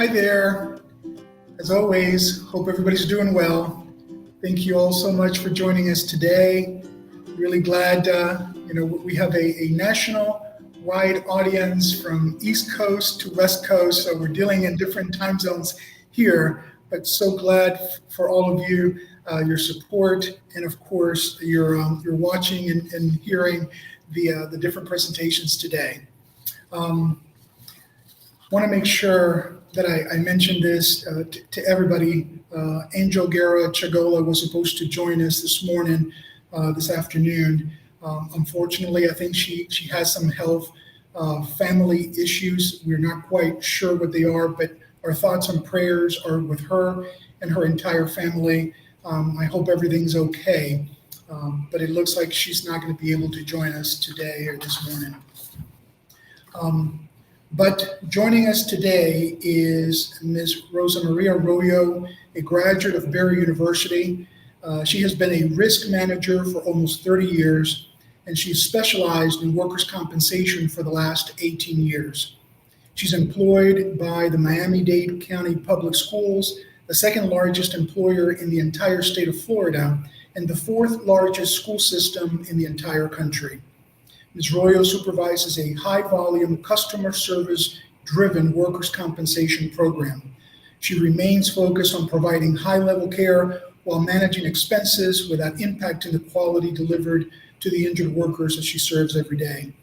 Hi there. As always, hope everybody's doing well. Thank you all so much for joining us today. Really glad, we have a national-wide audience from East Coast to West Coast, so we're dealing in different time zones here, but so glad for all of you, your support, and of course, your watching and hearing the different presentations today. Want to make sure that I mentioned this to everybody. Angel Guerra Chagola was supposed to join us this morning, this afternoon. Unfortunately, I think she has some health family issues. We're not quite sure what they are, but our thoughts and prayers are with her and her entire family. I hope everything's okay, but it looks like she's not going to be able to join us today or this morning. But joining us today is Ms. Rosa Maria Arroyo, a graduate of Barry University. She has been a risk manager for almost 30 years, and she's specialized in workers' compensation for the last 18 years. She's employed by the Miami-Dade County Public Schools, the second largest employer in the entire state of Florida, and the fourth largest school system in the entire country. Ms. Arroyo supervises a high-volume, customer service-driven workers' compensation program. She remains focused on providing high-level care while managing expenses without impacting the quality delivered to the injured workers that she serves every day.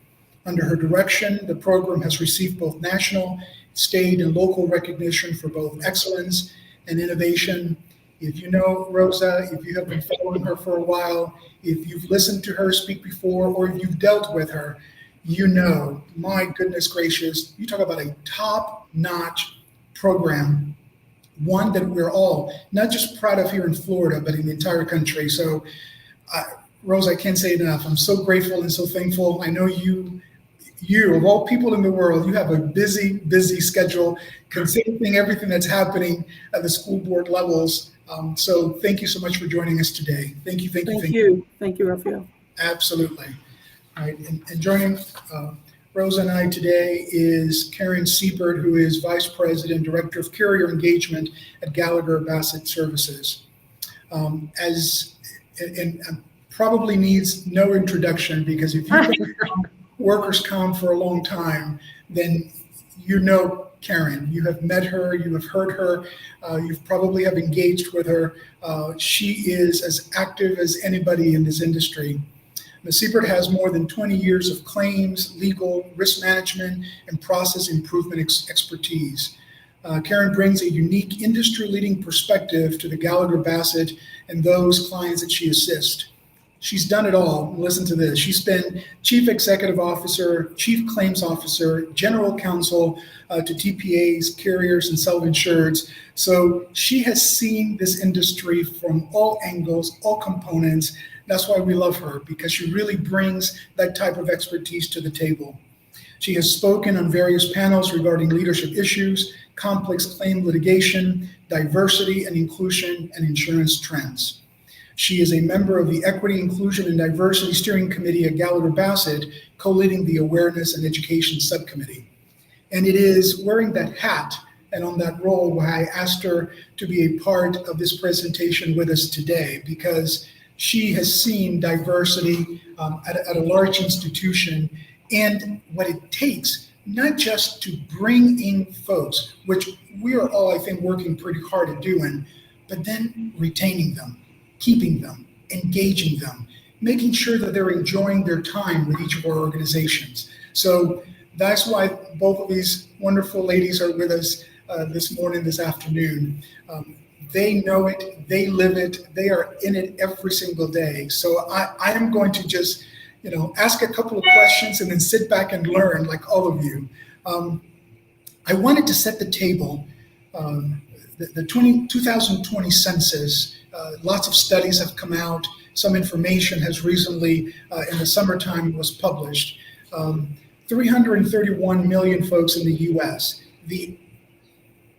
Under her direction, the program has received both national, state, and local recognition for both excellence and innovation. If you know Rosa, if you have been following her for a while, if you've listened to her speak before, or if you've dealt with her, you know, my goodness gracious, you talk about a top-notch program, one that we're all not just proud of here in Florida, but in the entire country. So, Rosa, I can't say enough. I'm so grateful and so thankful. I know you, of all people in the world, you have a busy schedule, considering everything that's happening at the school board levels. So thank you so much for joining us today. Thank you. Thank you, Rafael. Absolutely. All right, and joining Rosa and I today is Karen Siebert, who is Vice President, Director of Carrier Engagement at Gallagher Bassett Services. Probably needs no introduction, because if you've been workers' comp for a long time, then you know Karen. You have met her, you have heard her, you've probably have engaged with her. She is as active as anybody in this industry. Ms. Siebert has more than 20 years of claims, legal, risk management, and process improvement expertise. Karen brings a unique industry-leading perspective to the Gallagher Bassett and those clients that she assists. She's done it all. Listen to this. She's been Chief Executive Officer, Chief Claims Officer, General Counsel to TPAs, carriers, and self-insureds. So she has seen this industry from all angles, all components. That's why we love her, because she really brings that type of expertise to the table. She has spoken on various panels regarding leadership issues, complex claim litigation, diversity and inclusion, and insurance trends. She is a member of the Equity, Inclusion, and Diversity Steering Committee at Gallagher Bassett, co-leading the Awareness and Education Subcommittee. And it is wearing that hat and on that role why I asked her to be a part of this presentation with us today, because she has seen diversity at a large institution and what it takes, not just to bring in folks, which we are all, I think, working pretty hard at doing, but then retaining them, keeping them, engaging them, making sure that they're enjoying their time with each of our organizations. So that's why both of these wonderful ladies are with us this morning, this afternoon. They know it, they live it, they are in it every single day. So I am going to just, ask a couple of questions and then sit back and learn like all of you. I wanted to set the table. The 2020 census, lots of studies have come out. Some information has recently, in the summertime, was published. 331 million folks in the U.S. The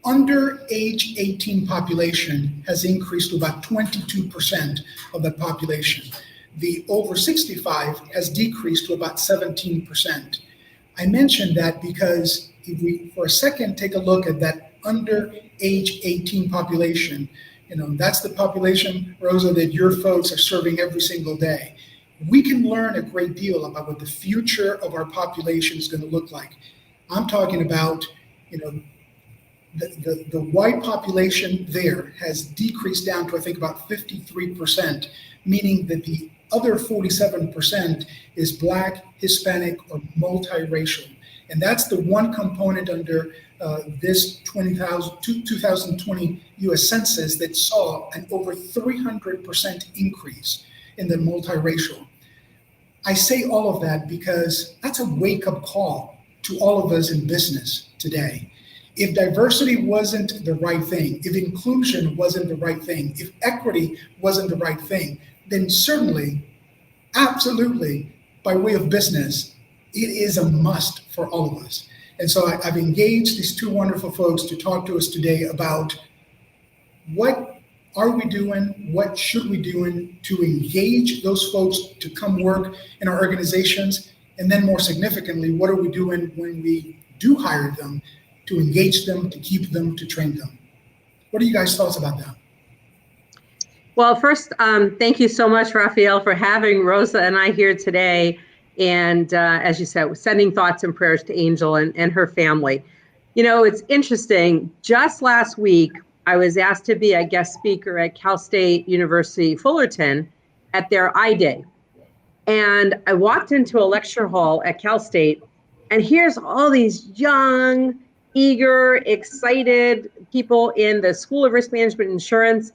under age 18 population has increased to about 22% of the population. The over 65 has decreased to about 17%. I mentioned that because if we, for a second, take a look at that under age 18 population. That's the population, Rosa, that your folks are serving every single day. We can learn a great deal about what the future of our population is going to look like. I'm talking about, the white population there has decreased down to, I think, about 53%, meaning that the other 47% is Black, Hispanic, or multiracial. And that's the one component under this 2020 US Census that saw an over 300% increase in the multiracial. I say all of that because that's a wake-up call to all of us in business today. If diversity wasn't the right thing, if inclusion wasn't the right thing, if equity wasn't the right thing, then certainly, absolutely, by way of business, it is a must for all of us. And so I've engaged these two wonderful folks to talk to us today about what are we doing, what should we be doing to engage those folks to come work in our organizations, and then more significantly, what are we doing when we do hire them to engage them, to keep them, to train them. What are you guys' thoughts about that? Well, first, thank you so much, Raphael, for having Rosa and I here today. And as you said, sending thoughts and prayers to Angel and her family. It's interesting. Just last week, I was asked to be a guest speaker at Cal State University Fullerton at their I-Day. And I walked into a lecture hall at Cal State, and here's all these young, eager, excited people in the School of Risk Management and Insurance.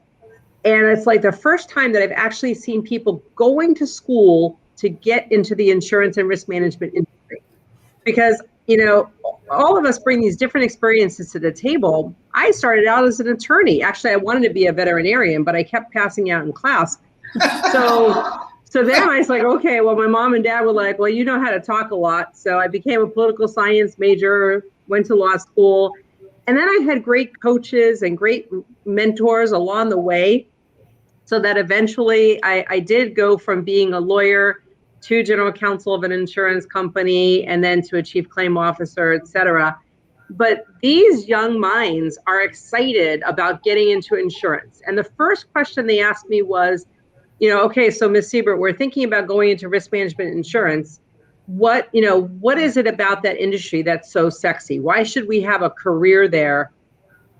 And it's like the first time that I've actually seen people going to school to get into the insurance and risk management industry. Because, all of us bring these different experiences to the table. I started out as an attorney. Actually, I wanted to be a veterinarian, but I kept passing out in class. So then I was like, okay, well, my mom and dad were like, well, you know how to talk a lot. So I became a political science major, went to law school. And then I had great coaches and great mentors along the way, so that eventually I did go from being a lawyer to general counsel of an insurance company, and then to a chief claim officer, et cetera. But these young minds are excited about getting into insurance. And the first question they asked me was, okay, so Ms. Siebert, we're thinking about going into risk management insurance. What is it about that industry that's so sexy? Why should we have a career there?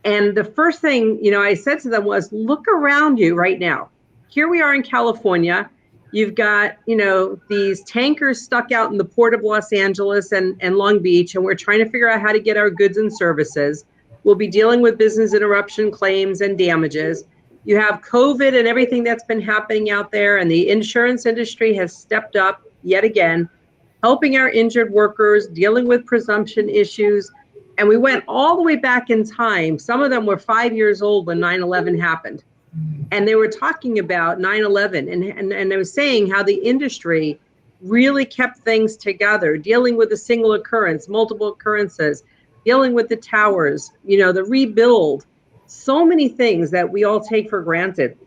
And the first thing, I said to them was, look around you right now. Here we are in California. You've got, these tankers stuck out in the port of Los Angeles and Long Beach, and we're trying to figure out how to get our goods and services. We'll be dealing with business interruption claims and damages. You have COVID and everything that's been happening out there, and the insurance industry has stepped up yet again, helping our injured workers, dealing with presumption issues. And we went all the way back in time. Some of them were 5 years old when 9/11 happened. And they were talking about 9/11 and they were saying how the industry really kept things together, dealing with a single occurrence, multiple occurrences, dealing with the towers, the rebuild, so many things that we all take for granted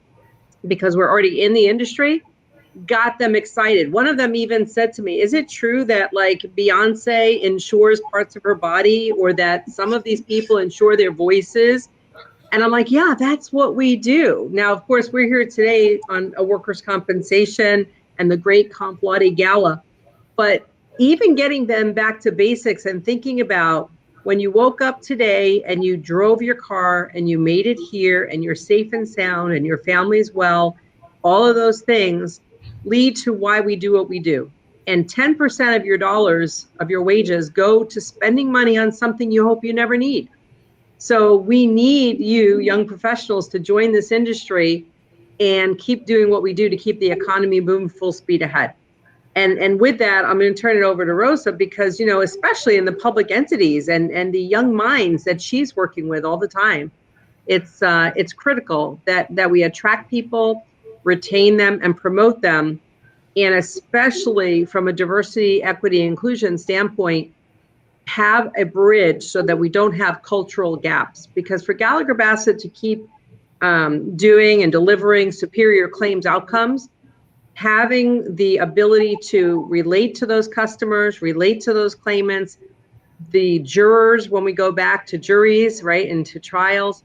because we're already in the industry, got them excited. One of them even said to me, is it true that like Beyonce insures parts of her body, or that some of these people insure their voices? And I'm like, yeah, that's what we do. Now, of course, we're here today on a workers' compensation and the great Comp Laude Gala. But even getting them back to basics and thinking about when you woke up today and you drove your car and you made it here and you're safe and sound and your family's well, all of those things lead to why we do what we do. And 10% of your dollars, of your wages, go to spending money on something you hope you never need. So we need you, young professionals, to join this industry and keep doing what we do to keep the economy moving full speed ahead. And with that, I'm going to turn it over to Rosa, because, especially in the public entities and the young minds that she's working with all the time, it's critical that we attract people, retain them, and promote them. And especially from a diversity, equity, inclusion standpoint, have a bridge so that we don't have cultural gaps. Because for Gallagher Bassett to keep doing and delivering superior claims outcomes, having the ability to relate to those customers, relate to those claimants, the jurors, when we go back to juries, right, and to trials,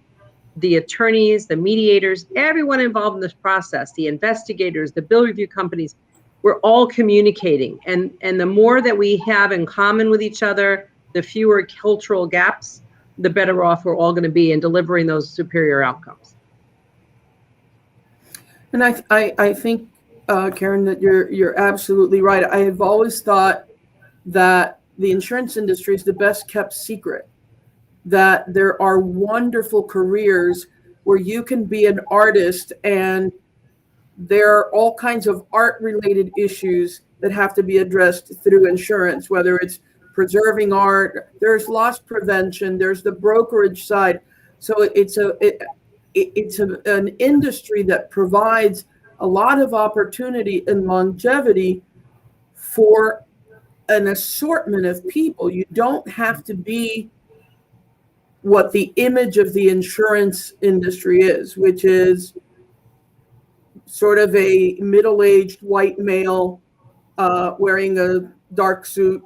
the attorneys, the mediators, everyone involved in this process, the investigators, the bill review companies, we're all communicating. And the more that we have in common with each other, the fewer cultural gaps, the better off we're all going to be in delivering those superior outcomes. And I think, Karen, that you're absolutely right. I have always thought that the insurance industry is the best kept secret, that there are wonderful careers where you can be an artist and there are all kinds of art related issues that have to be addressed through insurance, whether it's preserving art, there's loss prevention, there's the brokerage side. So it's an industry that provides a lot of opportunity and longevity for an assortment of people. You don't have to be what the image of the insurance industry is, which is sort of a middle-aged white male wearing a dark suit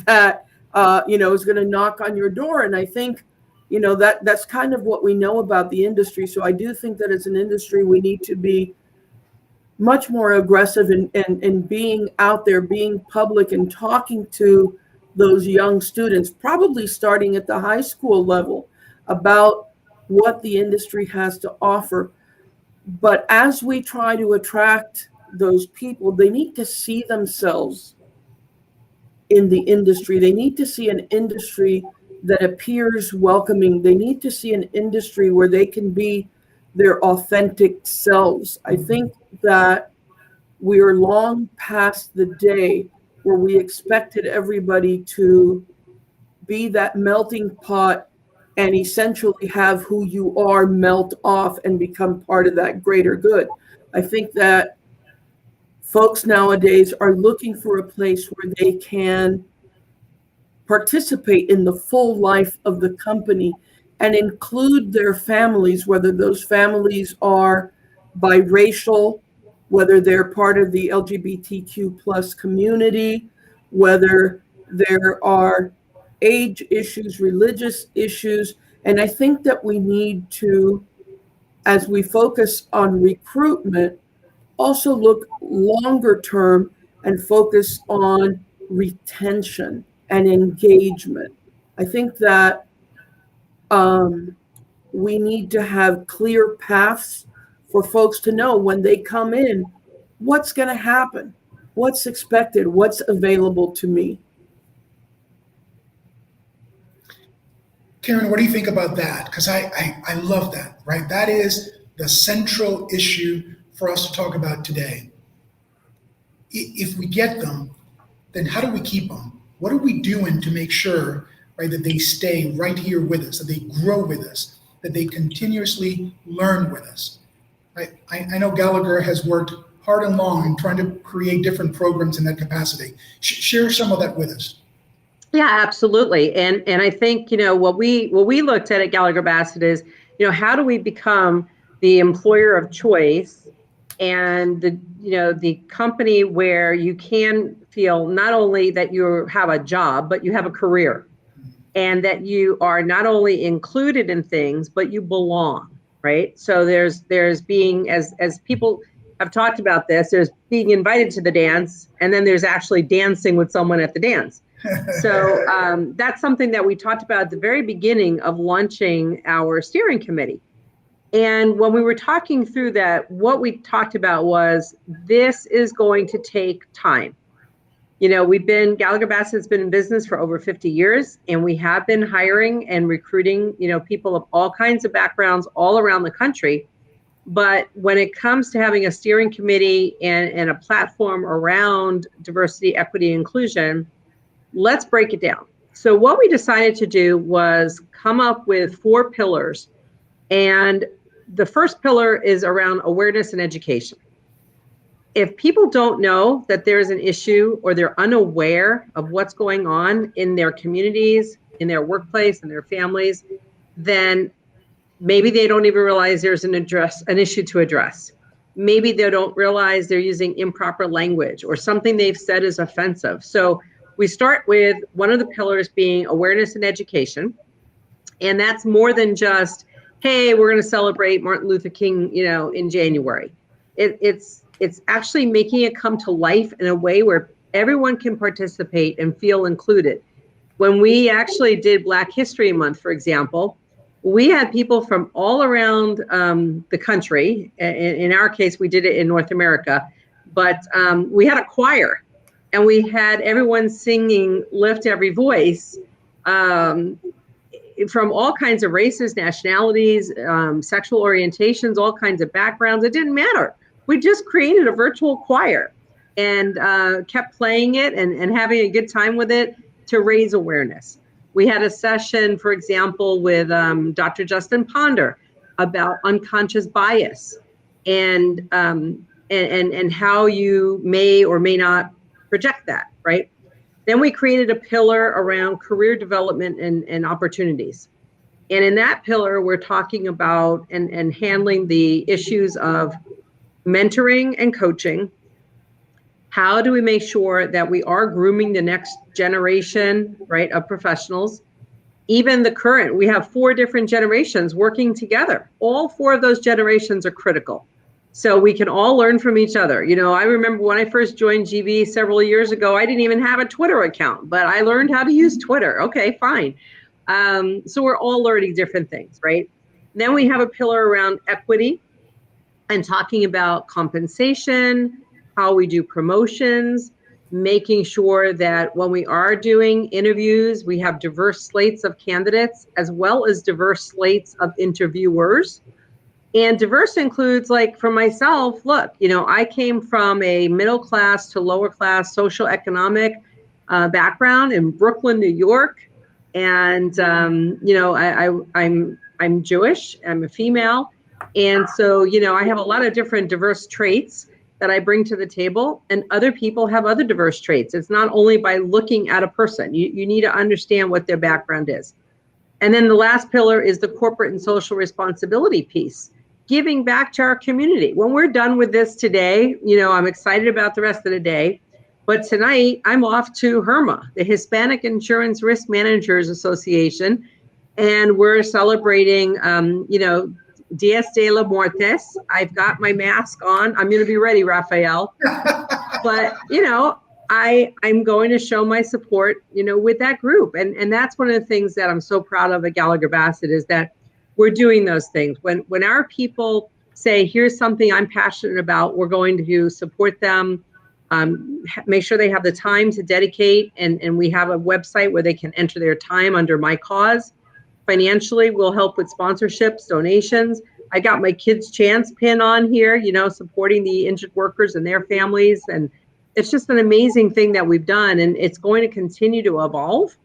that is going to knock on your door. And I think that's kind of what we know about the industry. So I do think that as an industry, we need to be much more aggressive in being out there, being public, and talking to those young students, probably starting at the high school level, about what the industry has to offer. But as we try to attract those people, they need to see themselves in the industry. They need to see an industry that appears welcoming. They need to see an industry where they can be their authentic selves. I think that we are long past the day where we expected everybody to be that melting pot and essentially have who you are melt off and become part of that greater good. I think that folks nowadays are looking for a place where they can participate in the full life of the company and include their families, whether those families are biracial, whether they're part of the LGBTQ plus community, whether there are age issues, religious issues. And I think that we need to, as we focus on recruitment, also look longer term and focus on retention and engagement. I think that we need to have clear paths for folks to know when they come in, what's going to happen, what's expected, what's available to me. Karen, what do you think about that? Because I love that, right? That is the central issue for us to talk about today. If we get them, then how do we keep them? What are we doing to make sure, right, that they stay right here with us, that they grow with us, that they continuously learn with us? I know Gallagher has worked hard and long in trying to create different programs in that capacity. Share some of that with us. Yeah, absolutely. And I think, what we looked at Gallagher Bassett is, how do we become the employer of choice and the company where you can feel not only that you have a job, but you have a career, and that you are not only included in things, but you belong, right? So there's being, as people have talked about this, there's being invited to the dance, and then there's actually dancing with someone at the dance. So that's something that we talked about at the very beginning of launching our steering committee. And when we were talking through that, what we talked about was this is going to take time. Gallagher Bassett's been in business for over 50 years, and we have been hiring and recruiting, people of all kinds of backgrounds all around the country. But when it comes to having a steering committee and a platform around diversity, equity, inclusion, let's break it down. So what we decided to do was come up with 4 pillars. And the first pillar is around awareness and education. If people don't know that there's an issue, or they're unaware of what's going on in their communities, in their workplace, in their families, then maybe they don't even realize there's an issue to address. Maybe they don't realize they're using improper language, or something they've said is offensive. So we start with one of the pillars being awareness and education. And that's more than just, hey, we're going to celebrate Martin Luther King, in January. It's actually making it come to life in a way where everyone can participate and feel included. When we actually did Black History Month, for example, we had people from all around the country. In our case, we did it in North America, but we had a choir, and we had everyone singing Lift Every Voice, from all kinds of races, nationalities, sexual orientations, all kinds of backgrounds. It didn't matter. We just created a virtual choir and kept playing it and having a good time with it to raise awareness. We had a session, for example, with Dr. Justin Ponder about unconscious bias and how you may or may not project that, right? Then we created a pillar around career development and opportunities. And in that pillar, we're talking about and handling the issues of mentoring and coaching. How do we make sure that we are grooming the next generation, right, of professionals? Even the current, we have 4 different generations working together. All 4 of those generations are critical. So we can all learn from each other. I remember when I first joined GB several years ago, I didn't even have a Twitter account, but I learned how to use Twitter. Okay, fine. So we're all learning different things, right? Then we have a pillar around equity and talking about compensation, how we do promotions, making sure that when we are doing interviews, we have diverse slates of candidates as well as diverse slates of interviewers. And diverse includes, like for myself, look, I came from a middle class to lower class social economic background in Brooklyn, New York. And, I'm Jewish, I'm a female. And so, I have a lot of different diverse traits that I bring to the table, and other people have other diverse traits. It's not only by looking at a person, you need to understand what their background is. And then the last pillar is the corporate and social responsibility piece. Giving back to our community. When we're done with this today, I'm excited about the rest of the day. But tonight, I'm off to HIRMA, the Hispanic Insurance Risk Managers Association, and we're celebrating, Dias de la Muertes. I've got my mask on. I'm going to be ready, Raphael. But, I'm going to show my support, with that group. And that's one of the things that I'm so proud of at Gallagher Bassett is that we're doing those things. When our people say, here's something I'm passionate about, we're going to support them, make sure they have the time to dedicate. And we have a website where they can enter their time under my cause. Financially, we'll help with sponsorships, donations. I got my Kids Chance pin on here, supporting the injured workers and their families. And it's just an amazing thing that we've done. And it's going to continue to evolve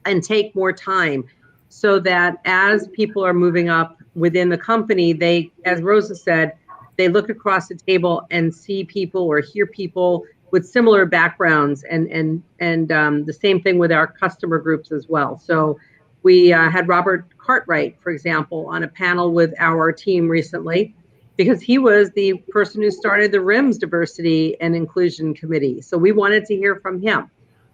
and take more time, so that as people are moving up within the company, they, as Rosa said, they look across the table and see people or hear people with similar backgrounds, and the same thing with our customer groups as well. So we had Robert Cartwright, for example, on a panel with our team recently, because he was the person who started the RIMS Diversity and Inclusion Committee. So we wanted to hear from him.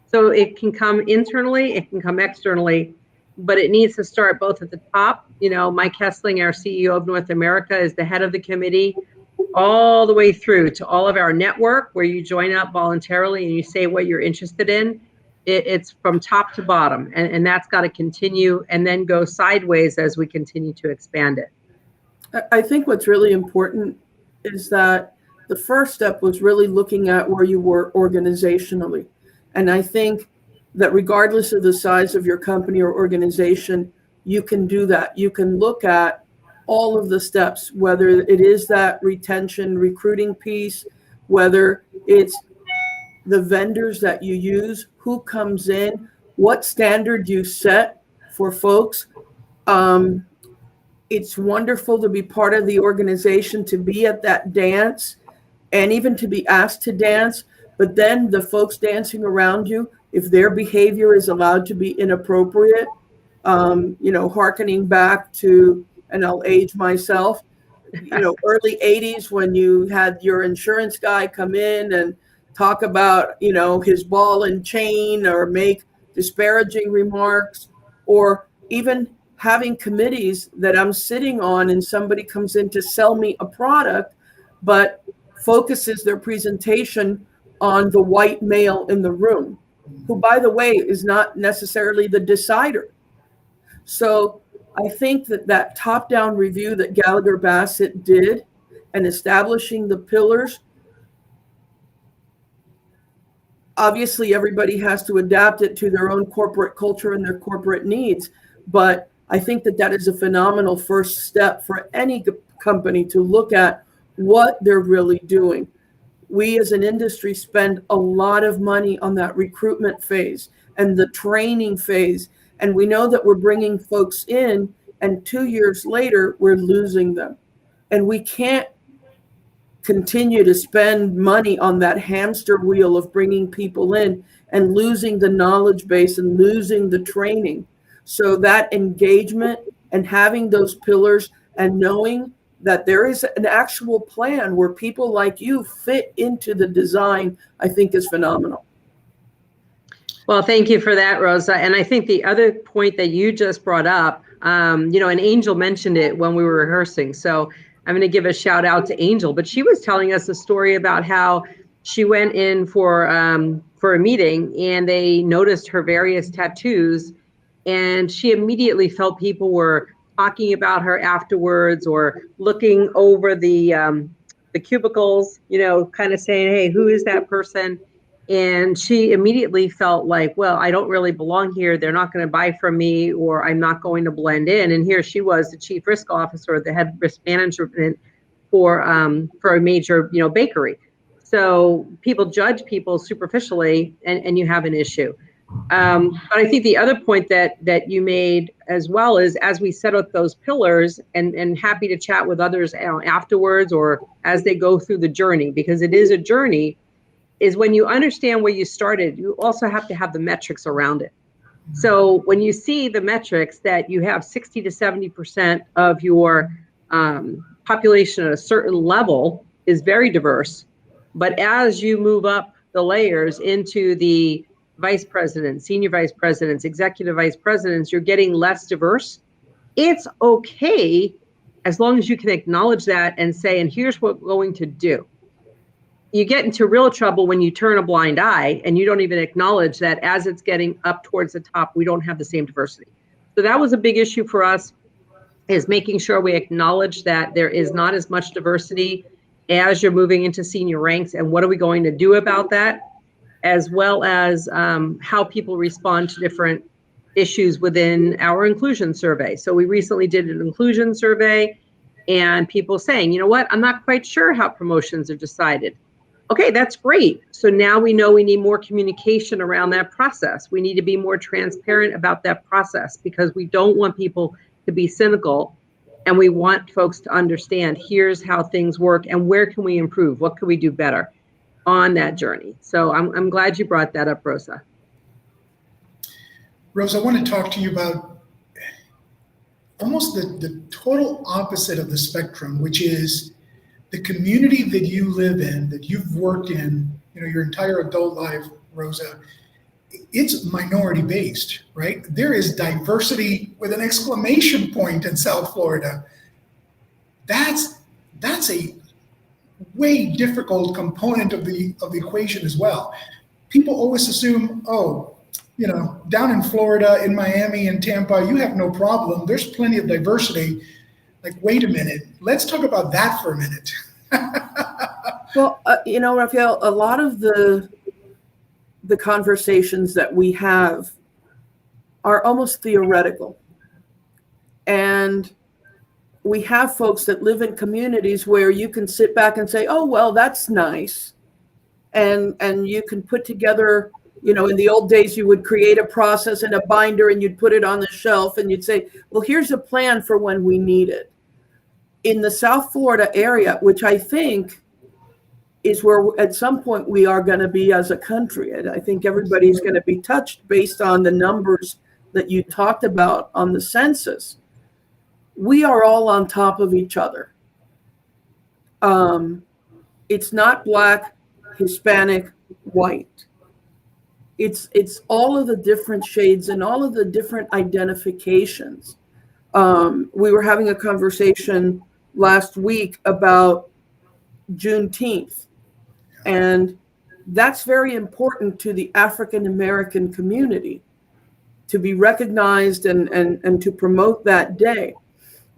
So it can come internally, it can come externally, but it needs to start both at the top. Mike Hessling, our CEO of North America, is the head of the committee, all the way through to all of our network, where you join up voluntarily and you say what you're interested in. It's from top to bottom, and that's got to continue and then go sideways as we continue to expand it. I think what's really important is that the first step was really looking at where you were organizationally. And I think that regardless of the size of your company or organization, you can do that. You can look at all of the steps, whether it is that retention, recruiting piece, whether it's the vendors that you use, who comes in, what standard you set for folks. It's wonderful to be part of the organization, to be at that dance, and even to be asked to dance. But then the folks dancing around you, if their behavior is allowed to be inappropriate, hearkening back to, and I'll age myself, early 80s when you had your insurance guy come in and talk about, his ball and chain, or make disparaging remarks, or even having committees that I'm sitting on and somebody comes in to sell me a product, but focuses their presentation on the white male in the room, who, by the way, is not necessarily the decider. So I think that top-down review that Gallagher Bassett did and establishing the pillars, obviously everybody has to adapt it to their own corporate culture and their corporate needs. But I think that is a phenomenal first step for any company to look at what they're really doing. We as an industry spend a lot of money on that recruitment phase and the training phase. And we know that we're bringing folks in, and 2 years later, we're losing them. And we can't continue to spend money on that hamster wheel of bringing people in and losing the knowledge base and losing the training. So that engagement and having those pillars and knowing that there is an actual plan where people like you fit into the design, I think is phenomenal. Well, thank you for that, Rosa. And I think the other point that you just brought up, and Angel mentioned it when we were rehearsing. So I'm going to give a shout out to Angel, but she was telling us a story about how she went in for a meeting and they noticed her various tattoos, and she immediately felt people were talking about her afterwards or looking over the cubicles, kind of saying, hey, who is that person? And she immediately felt like, well, I don't really belong here. They're not going to buy from me, or I'm not going to blend in. And here she was, the chief risk officer, the head risk management for a major, bakery. So people judge people superficially, and you have an issue. But I think the other point that you made as well is, as we set up those pillars, and happy to chat with others afterwards or as they go through the journey, because it is a journey, is when you understand where you started, you also have to have the metrics around it. So when you see the metrics that you have 60 to 70% of your population at a certain level is very diverse, but as you move up the layers into the vice presidents, senior vice presidents, executive vice presidents, you're getting less diverse. It's okay as long as you can acknowledge that and say, and here's what we're going to do. You get into real trouble when you turn a blind eye and you don't even acknowledge that as it's getting up towards the top, we don't have the same diversity. So that was a big issue for us, is making sure we acknowledge that there is not as much diversity as you're moving into senior ranks, and what are we going to do about that, as well as how people respond to different issues within our inclusion survey. So we recently did an inclusion survey, and people saying, you know what, I'm not quite sure how promotions are decided. Okay, that's great. So now we know we need more communication around that process. We need to be more transparent about that process, because we don't want people to be cynical, and we want folks to understand, here's how things work and where can we improve? What can we do better on that journey? So I'm glad you brought that up, Rosa. Rosa, I want to talk to you about almost the total opposite of the spectrum, which is the community that you live in, that you've worked in, your entire adult life, Rosa. It's minority based, right? There is diversity with an exclamation point in South Florida. That's a way difficult component of the equation as well. People always assume, down in Florida, in Miami, in Tampa, you have no problem. There's plenty of diversity. Like, wait a minute, let's talk about that for a minute. Well, Raphael, a lot of the conversations that we have are almost theoretical. And we have folks that live in communities where you can sit back and say, oh, well, that's nice. And you can put together, in the old days, you would create a process in a binder and you'd put it on the shelf and you'd say, well, here's a plan for when we need it. In the South Florida area, which I think is where at some point we are going to be as a country. And I think everybody's going to be touched based on the numbers that you talked about on the census. We are all on top of each other. It's not Black, Hispanic, white. It's all of the different shades and all of the different identifications. We were having a conversation last week about Juneteenth, and that's very important to the African American community to be recognized and to promote that day.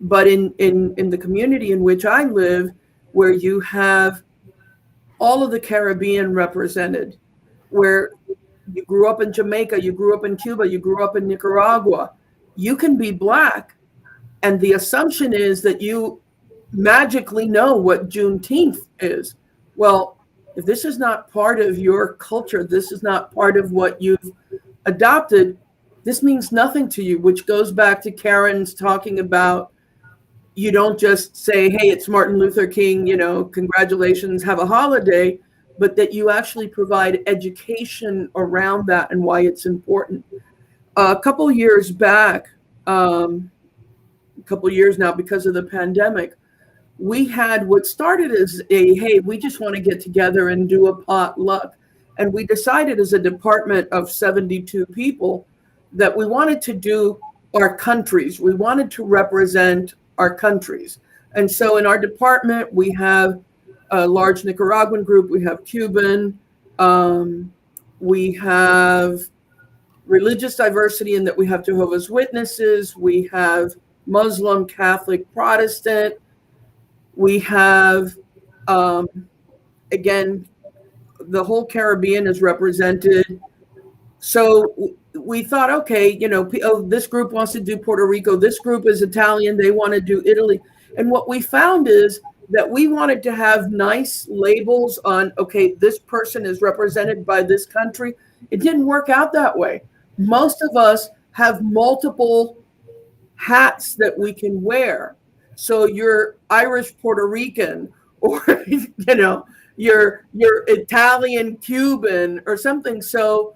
But in the community in which I live, where you have all of the Caribbean represented, where you grew up in Jamaica, you grew up in Cuba, you grew up in Nicaragua, you can be Black, and the assumption is that you magically know what Juneteenth is. Well, if this is not part of your culture, this is not part of what you've adopted, this means nothing to you, which goes back to Karen's talking about, you don't just say, hey, it's Martin Luther King, congratulations, have a holiday, but that you actually provide education around that and why it's important. A couple years back, a couple years now, because of the pandemic, we had what started as hey, we just want to get together and do a potluck. And we decided as a department of 72 people that we wanted to do our countries. We wanted to represent our countries. And so in our department, we have a large Nicaraguan group, we have Cuban, we have religious diversity in that we have Jehovah's Witnesses, we have Muslim, Catholic, Protestant, we have, again, the whole Caribbean is represented. So we thought, okay, this group wants to do Puerto Rico, this group is Italian, they want to do Italy. And what we found is that we wanted to have nice labels on, okay, this person is represented by this country. It didn't work out that way. Most of us have multiple hats that we can wear. So you're Irish Puerto Rican, or you're Italian Cuban or something. So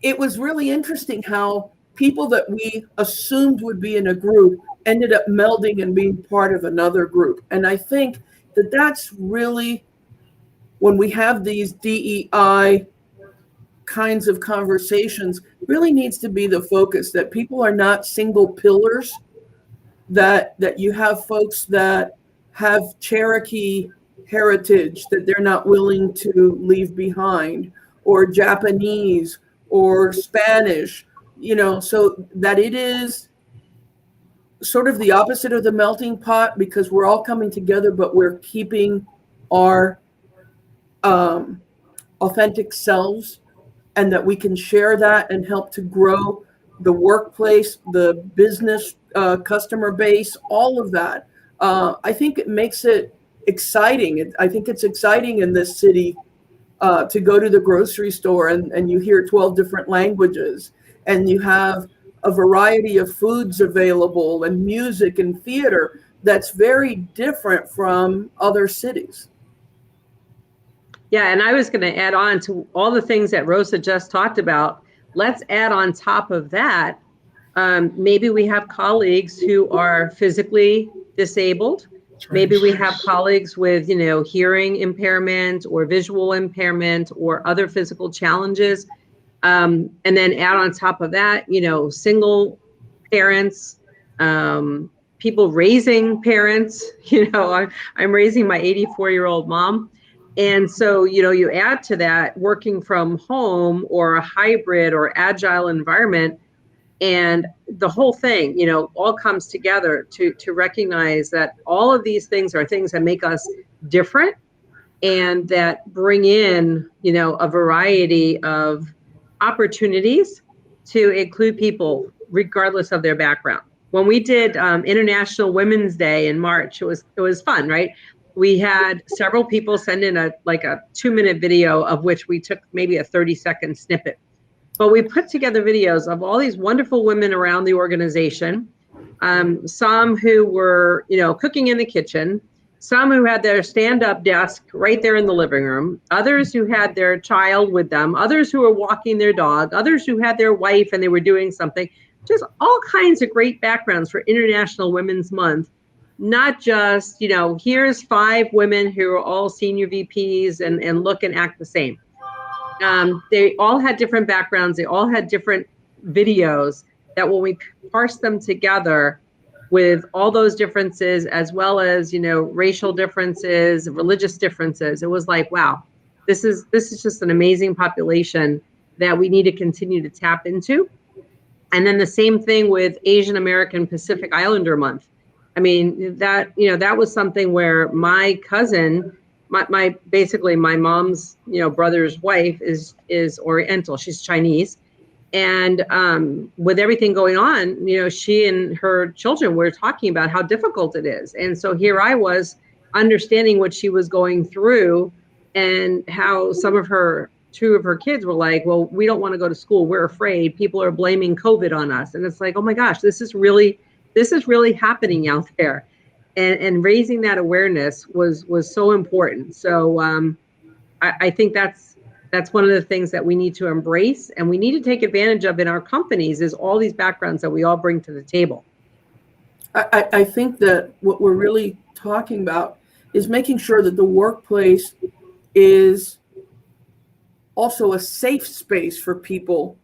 it was really interesting how people that we assumed would be in a group ended up melding and being part of another group. And I think that that's really, when we have these DEI kinds of conversations, really needs to be the focus, that people are not single pillars, that you have folks that have Cherokee heritage that they're not willing to leave behind, or Japanese or Spanish, so that it is sort of the opposite of the melting pot, because we're all coming together, but we're keeping our authentic selves, and that we can share that and help to grow the workplace, the business, customer base, all of that. I think it makes it exciting. I think it's exciting in this city to go to the grocery store and you hear 12 different languages, and you have a variety of foods available and music and theater that's very different from other cities. Yeah, and I was going to add on to all the things that Rosa just talked about. Let's add on top of that, maybe we have colleagues who are physically disabled. Maybe we have colleagues with, hearing impairment or visual impairment or other physical challenges. And then add on top of that, single parents, people raising parents. I'm raising my 84-year-old mom. And so, you add to that working from home or a hybrid or agile environment, and the whole thing, all comes together to recognize that all of these things are things that make us different and that bring in, a variety of opportunities to include people regardless of their background. When we did International Women's Day in March, it was fun, right? We had several people send in a 2-minute video, of which we took maybe a 30-second snippet. But we put together videos of all these wonderful women around the organization, some who were, cooking in the kitchen, some who had their stand-up desk right there in the living room, others who had their child with them, others who were walking their dog, others who had their wife and they were doing something, just all kinds of great backgrounds for International Women's Month. Not just, here's 5 women who are all senior VPs and look and act the same. They all had different backgrounds. They all had different videos that when we parse them together with all those differences, as well as, racial differences, religious differences, it was like, wow, this is just an amazing population that we need to continue to tap into. And then the same thing with Asian American Pacific Islander Month. I mean, that was something where my cousin, basically my mom's, brother's wife is Oriental. She's Chinese. And with everything going on, she and her children were talking about how difficult it is. And so here I was understanding what she was going through and how two of her kids were like, well, we don't want to go to school. We're afraid. People are blaming COVID on us. And it's like, oh my gosh, this is really happening out there. And raising that awareness was so important. So I think that's one of the things that we need to embrace and we need to take advantage of in our companies is all these backgrounds that we all bring to the table. I think that what we're really talking about is making sure that the workplace is also a safe space for people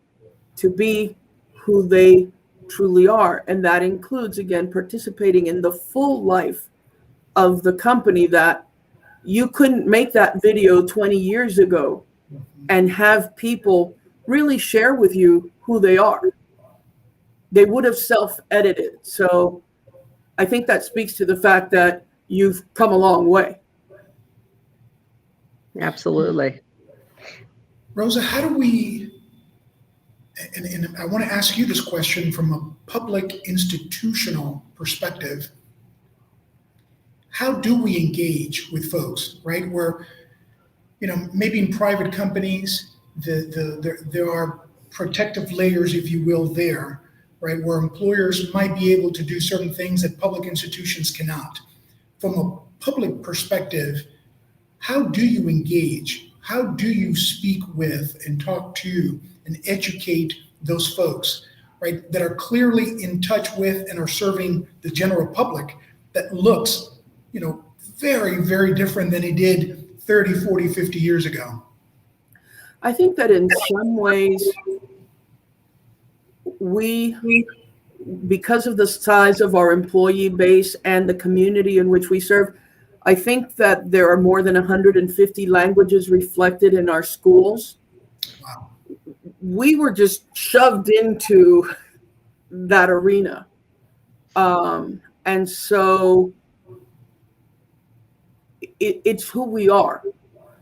to be who they truly are. And that includes, again, participating in the full life of the company, that you couldn't make that video 20 years ago and have people really share with you who they are. They would have self-edited. So I think that speaks to the fact that you've come a long way. Absolutely. Rosa, how do we, and I want to ask you this question from a public institutional perspective, how do we engage with folks, right? Where, maybe in private companies, there are protective layers, if you will, there, right? Where employers might be able to do certain things that public institutions cannot. From a public perspective, how do you engage? How do you speak with and talk to and educate those folks, right, that are clearly in touch with and are serving the general public that looks, very, very different than it did 30, 40, 50 years ago? I think that in some ways, because of the size of our employee base and the community in which we serve, I think that there are more than 150 languages reflected in our schools. Wow. We were just shoved into that arena. And so it's who we are.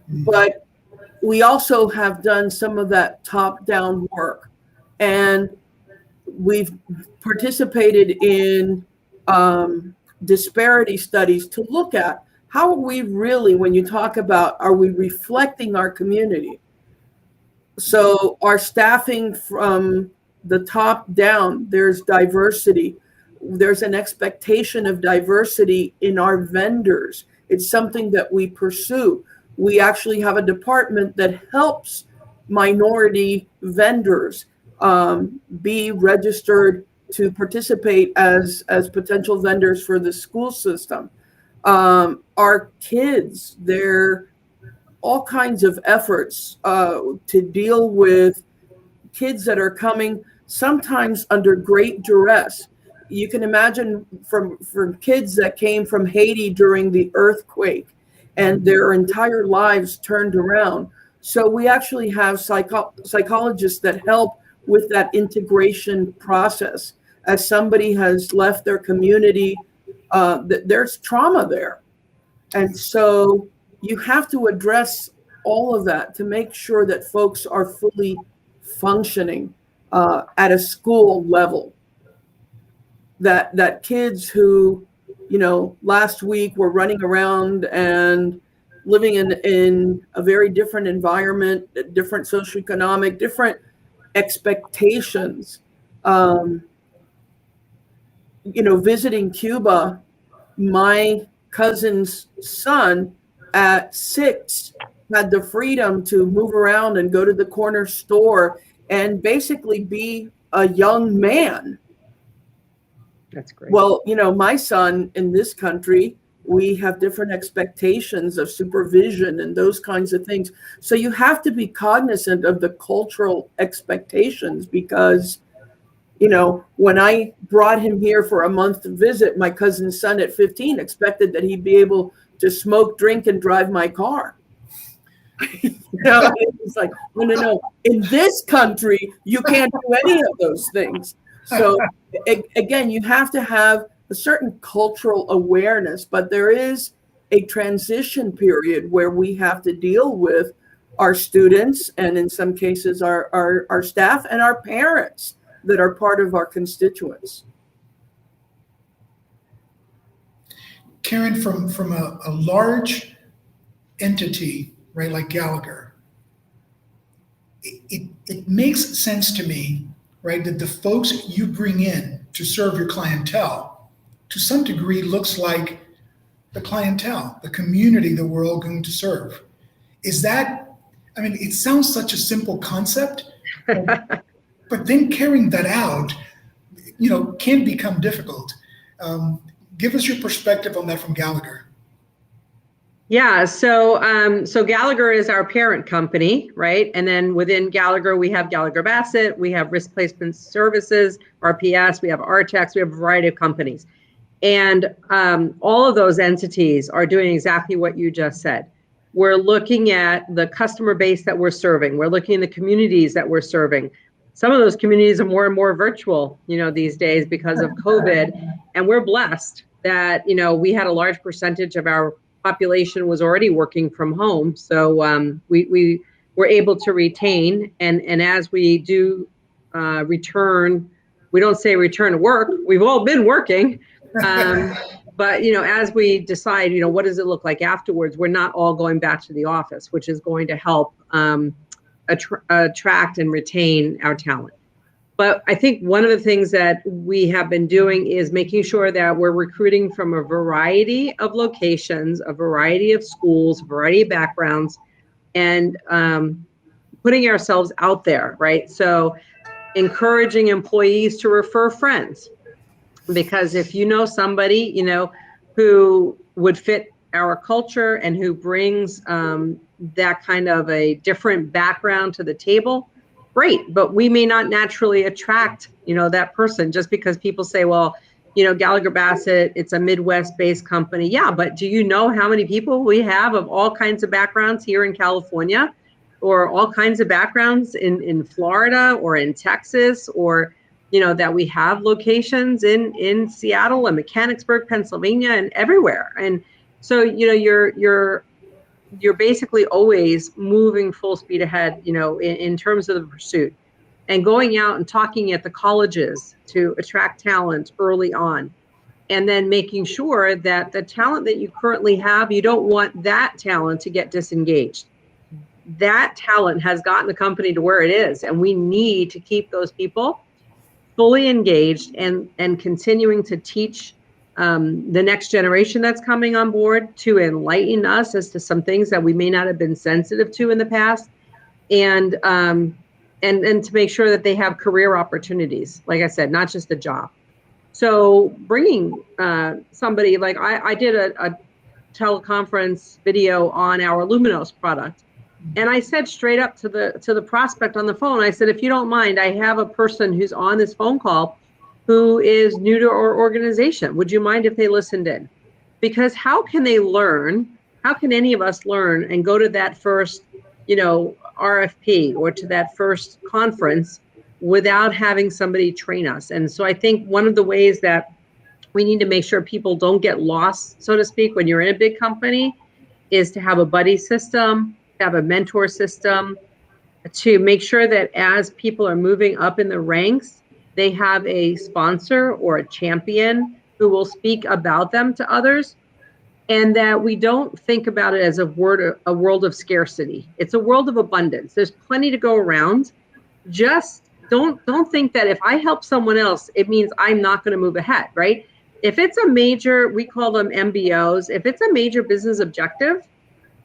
But we also have done some of that top-down work. And we've participated in disparity studies to look at how are we really, when you talk about, are we reflecting our community? So our staffing from the top down, there's diversity. There's an expectation of diversity in our vendors. It's something that we pursue. We actually have a department that helps minority vendors be registered to participate as potential vendors for the school system. Our kids, there are all kinds of efforts to deal with kids that are coming sometimes under great duress. You can imagine from kids that came from Haiti during the earthquake and their entire lives turned around. So we actually have psychologists that help with that integration process. As somebody has left their community, there's trauma there. And so you have to address all of that to make sure that folks are fully functioning at a school level. That kids who, last week were running around and living in a very different environment, different socioeconomic, different expectations. Visiting Cuba, my cousin's son at 6 had the freedom to move around and go to the corner store and basically be a young man. That's great. Well, my son in this country We have different expectations of supervision and those kinds of things. So you have to be cognizant of the cultural expectations because, you know, when I brought him here for a month to visit, my cousin's son at 15 expected that he'd be able to smoke, drink, and drive my car. You know, it's like, no. In this country, you can't do any of those things. So again, you have to have a certain cultural awareness, but there is a transition period where we have to deal with our students and in some cases our staff and our parents that are part of our constituents. Karen, from a large entity, right, like Gallagher, it makes sense to me, right, that the folks you bring in to serve your clientele to some degree looks like the clientele, the community that we're all going to serve. Is that, I mean, it sounds such a simple concept, but then carrying that out, you know, can become difficult. Give us your perspective on that from Gallagher. Yeah, so Gallagher is our parent company, right? And then within Gallagher, we have Gallagher Bassett, we have Risk Placement Services, RPS, we have RTEX, we have a variety of companies. And all of those entities are doing exactly what you just said. We're looking at the customer base that we're serving. We're looking at the communities that we're serving. Some of those communities are more and more virtual, you know, these days because of COVID. And we're blessed that, you know, we had a large percentage of our population was already working from home. So we were able to retain. And as we do return, we don't say return to work. We've all been working. But, you know, as we decide, you know, what does it look like afterwards, we're not all going back to the office, which is going to help attract and retain our talent. But I think one of the things that we have been doing is making sure that we're recruiting from a variety of locations, a variety of schools, a variety of backgrounds, and putting ourselves out there, right? So encouraging employees to refer friends. Because if you know somebody, you know, who would fit our culture and who brings that kind of a different background to the table, great. But we may not naturally attract, you know, that person just because people say, well, you know, Gallagher Bassett, it's a Midwest-based company. Yeah, but do you know how many people we have of all kinds of backgrounds here in California, or all kinds of backgrounds in Florida or in Texas, or you know, that we have locations in Seattle and Mechanicsburg, Pennsylvania, and everywhere. And so, you know, you're basically always moving full speed ahead, you know, in terms of the pursuit and going out and talking at the colleges to attract talent early on. And then making sure that the talent that you currently have, you don't want that talent to get disengaged. That talent has gotten the company to where it is, and we need to keep those people fully engaged and continuing to teach the next generation that's coming on board to enlighten us as to some things that we may not have been sensitive to in the past, and to make sure that they have career opportunities, like I said, not just a job. So bringing somebody like I did a teleconference video on our Luminos product. And I said straight up to the prospect on the phone, I said, if you don't mind, I have a person who's on this phone call who is new to our organization. Would you mind if they listened in? Because how can they learn? How can any of us learn and go to that first, you know, RFP or to that first conference without having somebody train us? And so I think one of the ways that we need to make sure people don't get lost, so to speak, when you're in a big company is to have a buddy system, have a mentor system, to make sure that as people are moving up in the ranks, they have a sponsor or a champion who will speak about them to others, and that we don't think about it as a world of scarcity. It's a world of abundance. There's plenty to go around. Just don't think that if I help someone else, it means I'm not going to move ahead, right? If it's a major, we call them MBOs, if it's a major business objective,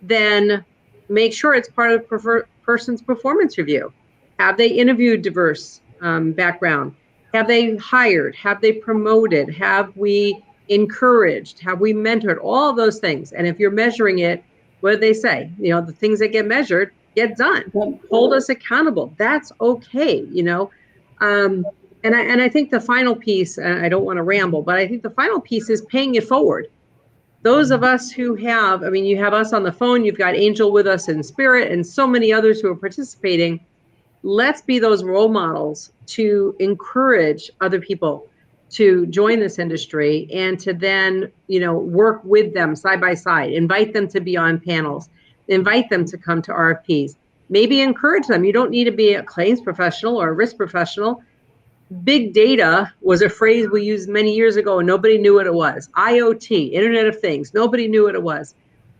then make sure it's part of the person's performance review. Have they interviewed diverse background? Have they hired? Have they promoted? Have we encouraged? Have we mentored? All of those things. And if you're measuring it, what do they say? The things that get measured get done. Hold us accountable. That's okay. And I think the final piece, and I don't want to ramble, but I think the final piece is paying it forward. Those of us who have, you have us on the phone, you've got Angel with us in spirit, and so many others who are participating. Let's be those role models to encourage other people to join this industry and to then, work with them side by side, invite them to be on panels, invite them to come to RFPs, maybe encourage them. You don't need to be a claims professional or a risk professional. Big data was a phrase we used many years ago and nobody knew what it was. IoT, Internet of Things, nobody knew what it was.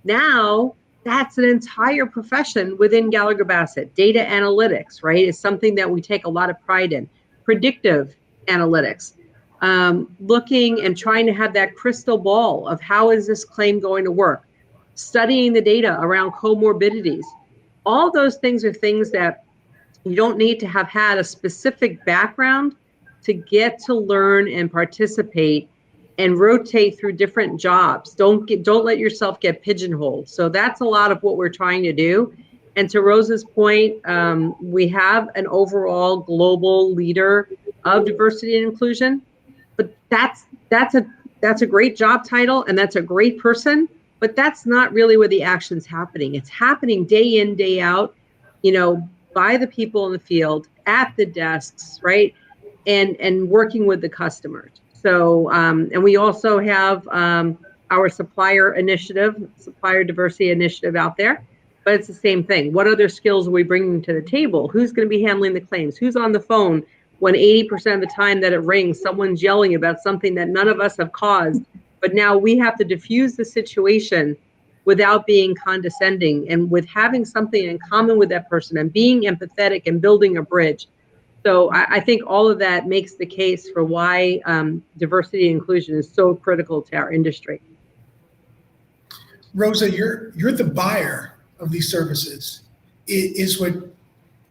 Now, that's an entire profession within Gallagher Bassett. Data analytics, right, is something that we take a lot of pride in. Predictive analytics, looking and trying to have that crystal ball of how is this claim going to work, studying the data around comorbidities. All those things are things that you don't need to have had a specific background to get to learn and participate and rotate through different jobs. Don't let yourself get pigeonholed. So that's a lot of what we're trying to do. And to Rosa's point, we have an overall global leader of diversity and inclusion, but that's a great job title and that's a great person, but that's not really where the action's happening. It's happening day in, day out, by the people in the field at the desks, right? And working with the customers. So, and we also have our supplier diversity initiative out there, but it's the same thing. What other skills are we bringing to the table? Who's going to be handling the claims? Who's on the phone when 80% of the time that it rings, someone's yelling about something that none of us have caused, but now we have to diffuse the situation without being condescending and with having something in common with that person and being empathetic and building a bridge. So I think all of that makes the case for why diversity and inclusion is so critical to our industry. Rosa, you're the buyer of these services. Is what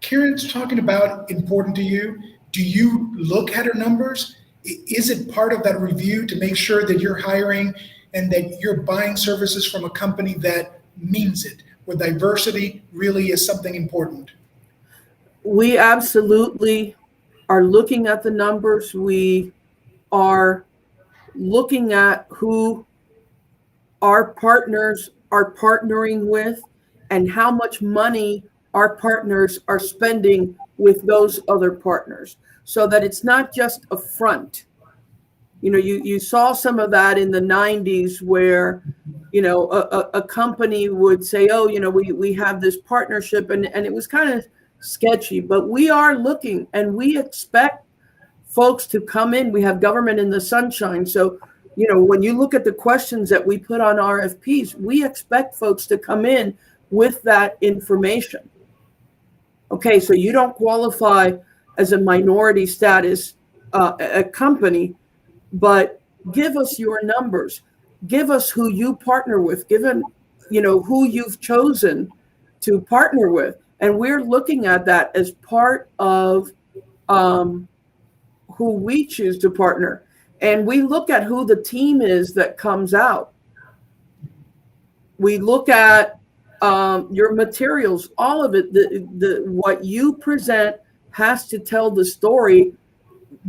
Karen's talking about important to you? Do you look at her numbers? Is it part of that review to make sure that you're hiring and that you're buying services from a company that means it, where diversity really is something important? We absolutely are looking at the numbers. We are looking at who our partners are partnering with and how much money our partners are spending with those other partners, so that it's not just a front. You saw some of that in the 90s where, a company would say, oh, we have this partnership, and it was kind of sketchy, but we are looking and we expect folks to come in. We have government in the sunshine. So, when you look at the questions that we put on RFPs, we expect folks to come in with that information. Okay, so you don't qualify as a minority status a company, but give us your numbers. Give us who you partner with, given, who you've chosen to partner with. And we're looking at that as part of who we choose to partner. And we look at who the team is that comes out. We look at your materials, all of it. What you present has to tell the story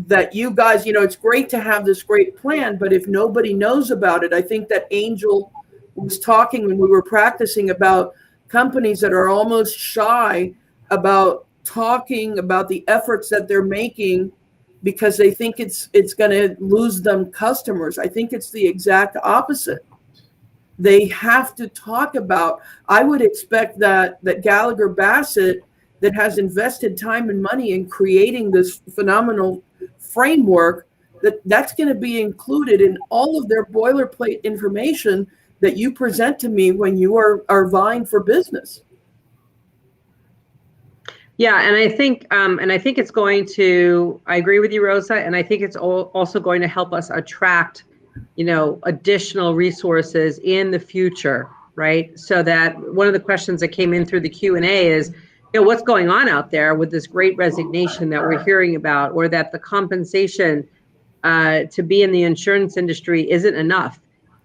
that you guys, it's great to have this great plan, but if nobody knows about it, I think that Angel was talking when we were practicing about companies that are almost shy about talking about the efforts that they're making because they think it's going to lose them customers. I think it's the exact opposite. They have to talk about, I would expect that Gallagher Bassett, that has invested time and money in creating this phenomenal framework, that's going to be included in all of their boilerplate information that you present to me when you are vying for business. Yeah, and I think it's going to, I agree with you, Rosa, and I think it's also going to help us attract, additional resources in the future, right? So that one of the questions that came in through the Q&A is, what's going on out there with this great resignation that we're hearing about, or that the compensation to be in the insurance industry isn't enough.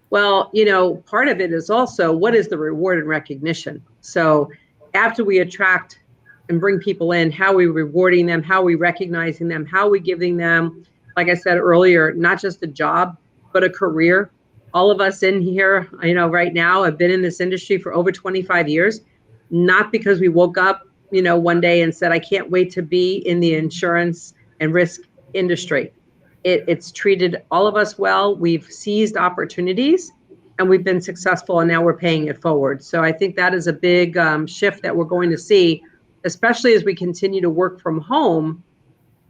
Well, you know, part of it is also what is the reward and recognition. So after we attract and bring people in, how are we rewarding them, how are we recognizing them, how are we giving them, like I said earlier, not just a job, but a career. All of us in here, you know, right now have been in this industry for over 25 years, not because we woke up, you know, one day and said, I can't wait to be in the insurance and risk industry. It's treated all of us well. We've seized opportunities and we've been successful, and now we're paying it forward. So I think that is a big shift that we're going to see, especially as we continue to work from home.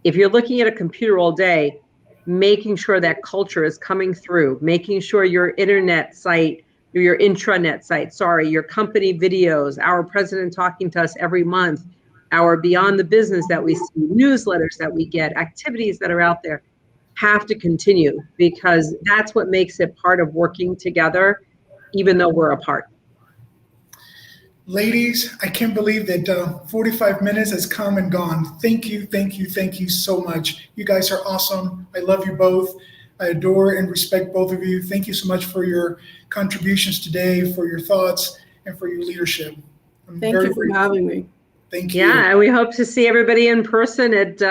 If you're looking at a computer all day, making sure that culture is coming through, making sure your internet site, your intranet site, your company videos, our president talking to us every month, our beyond the business that we see, newsletters that we get, activities that are out there, have to continue, because that's what makes it part of working together, even though we're apart. Ladies, I can't believe that 45 minutes has come and gone. Thank you, thank you, thank you so much. You guys are awesome. I love you both. I adore and respect both of you. Thank you so much for your contributions today, for your thoughts, and for your leadership. Thank you for having me. Thank you. Yeah, and we hope to see everybody in person at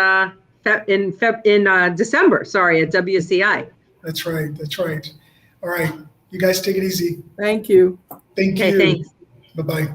in December, at WCI. That's right. That's right. All right. You guys take it easy. Thank you. Thank you. Okay, thanks. Bye-bye.